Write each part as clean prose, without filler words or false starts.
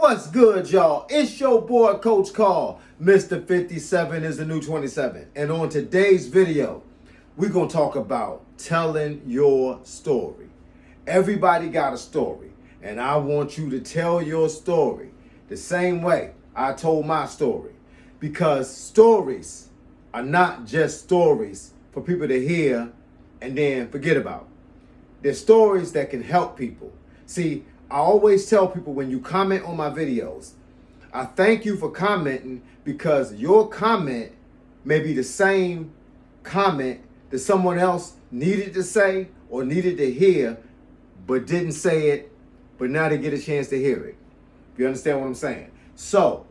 What's good, y'all? It's your boy, Coach Carl. Mr. 57 is the new 27. And on today's video, we're going to talk about telling your story. Everybody got a story, and I want you to tell your story the same way I told my story. Because stories are not just stories for people to hear and then forget about. They're stories that can help people. See, I always tell people when you comment on my videos, I thank you for commenting because your comment may be the same comment that someone else needed to say or needed to hear, but didn't say it, but now they get a chance to hear it. If you understand what I'm saying. So,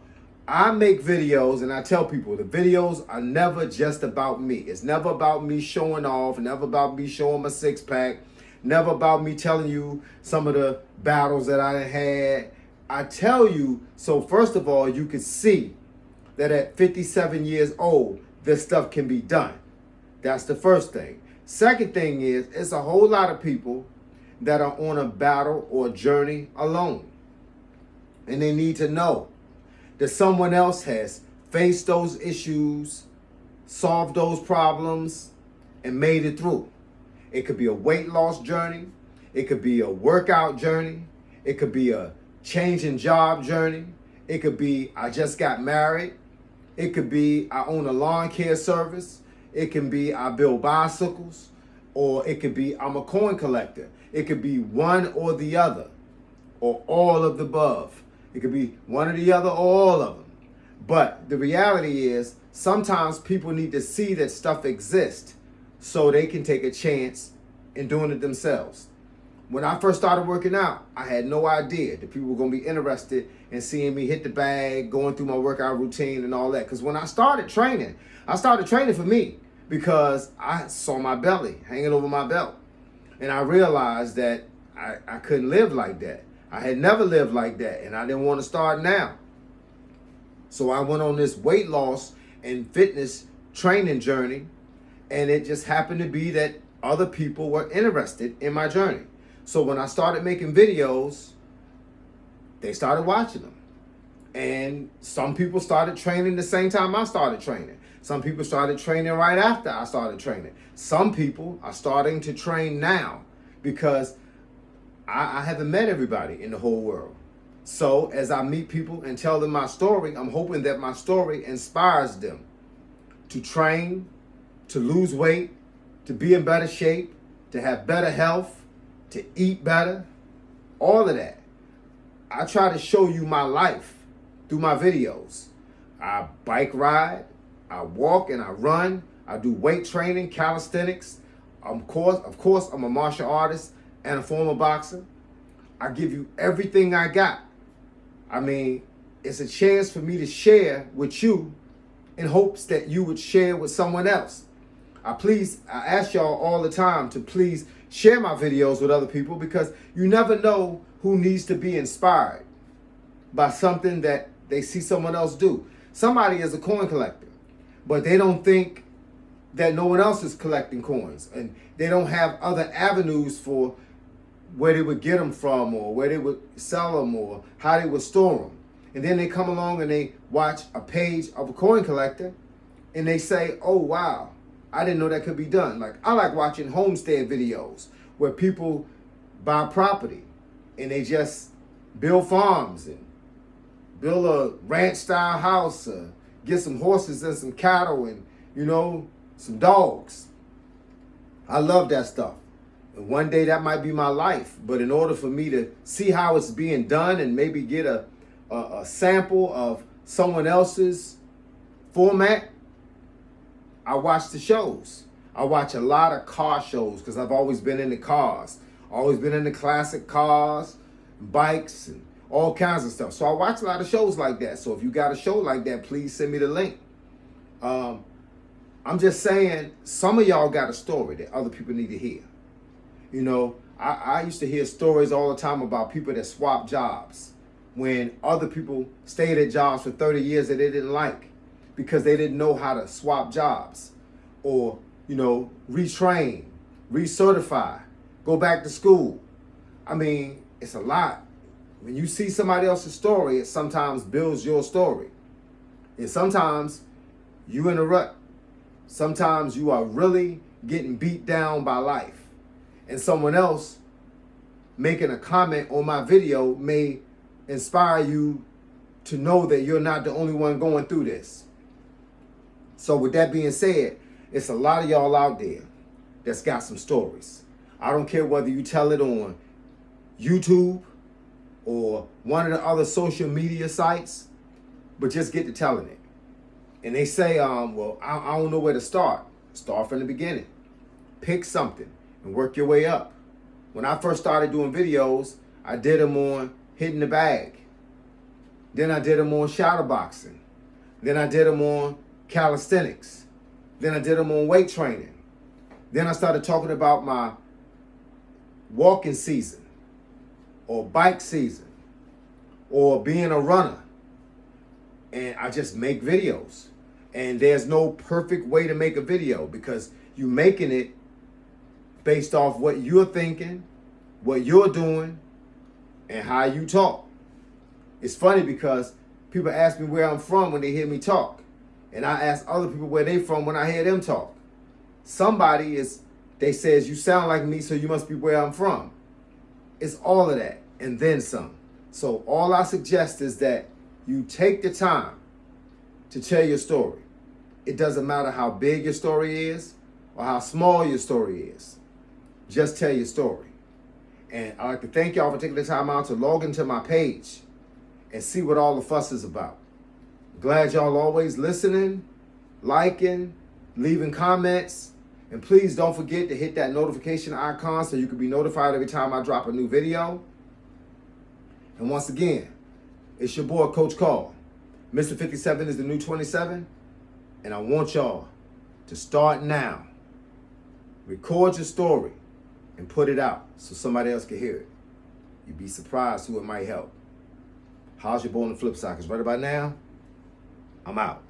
I make videos and I tell people the videos are never just about me. It's never about me showing off, never about me showing my six pack, never about me telling you some of the battles that I had. I tell you, so first of all, you can see that at 57 years old, this stuff can be done. That's the first thing. Second thing is, it's a whole lot of people that are on a battle or journey alone. And they need to know that someone else has faced those issues, solved those problems, and made it through. It could be a weight loss journey. It could be a workout journey. It could be a change in job journey. It could be I just got married. It could be I own a lawn care service. It can be I build bicycles. Or it could be I'm a coin collector. It could be one or the other, or all of the above. It could be one or the other or all of them. But the reality is sometimes people need to see that stuff exists so they can take a chance in doing it themselves. When I first started working out, I had no idea that people were going to be interested in seeing me hit the bag, going through my workout routine and all that. Because when I started training for me because I saw my belly hanging over my belt. And I realized that I couldn't live like that. I had never lived like that, and I didn't want to start now. So I went on this weight loss and fitness training journey, and it just happened to be that other people were interested in my journey. So when I started making videos, they started watching them. And some people started training the same time I started training. Some people started training right after I started training. Some people are starting to train now because I haven't met everybody in the whole world. So as I meet people and tell them my story, I'm hoping that my story inspires them to train, to lose weight, to be in better shape, to have better health, to eat better, all of that. I try to show you my life through my videos. I bike ride, I walk and I run, I do weight training, calisthenics. Of course, I'm a martial artist and a former boxer. I give you everything I got. I mean, it's a chance for me to share with you in hopes that you would share with someone else. I ask y'all all the time to please share my videos with other people because you never know who needs to be inspired by something that they see someone else do. Somebody is a coin collector, but they don't think that no one else is collecting coins, and they don't have other avenues for where they would get them from or where they would sell them or how they would store them. And then they come along and they watch a page of a coin collector and they say, oh, wow, I didn't know that could be done. Like, I like watching homestead videos where people buy property and they just build farms and build a ranch style house, get some horses and some cattle and, some dogs. I love that stuff. And one day that might be my life. But in order for me to see how it's being done and maybe get a sample of someone else's format, I watch the shows. I watch a lot of car shows because I've always been into cars. Always been into classic cars, bikes, and all kinds of stuff. So I watch a lot of shows like that. So if you got a show like that, please send me the link. I'm just saying, some of y'all got a story that other people need to hear. I used to hear stories all the time about people that swap jobs when other people stayed at jobs for 30 years that they didn't like because they didn't know how to swap jobs or, retrain, recertify, go back to school. I mean, it's a lot. when you see somebody else's story, it sometimes builds your story. And sometimes you in a rut. Sometimes you are really getting beat down by life. And someone else making a comment on my video may inspire you to know that you're not the only one going through this. So with that being said, it's a lot of y'all out there that's got some stories. I don't care whether you tell it on YouTube or one of the other social media sites, but just get to telling it. And they say, well, I don't know where to start. Start from the beginning. Pick something and work your way up. When I first started doing videos, I did them on hitting the bag. Then I did them on shadow boxing. Then I did them on calisthenics. Then I did them on weight training. Then I started talking about my walking season or bike season or being a runner. And I just make videos. And there's no perfect way to make a video because you're making it based off what you're thinking, what you're doing, and how you talk. It's funny because people ask me where I'm from when they hear me talk. And I ask other people where they from when I hear them talk. They says, you sound like me, so you must be where I'm from. It's all of that and then some. So all I suggest is that you take the time to tell your story. It doesn't matter how big your story is or how small your story is. Just tell your story. And I'd like to thank y'all for taking the time out to log into my page and see what all the fuss is about. Glad y'all always listening, liking, leaving comments. And please don't forget to hit that notification icon so you can be notified every time I drop a new video. And once again, it's your boy, Coach Carl. Mr. 57 is the new 27. And I want y'all to start now. Record your story and put it out so somebody else can hear it. You'd be surprised who it might help. How's your boy on the flip side? Because right about now, I'm out.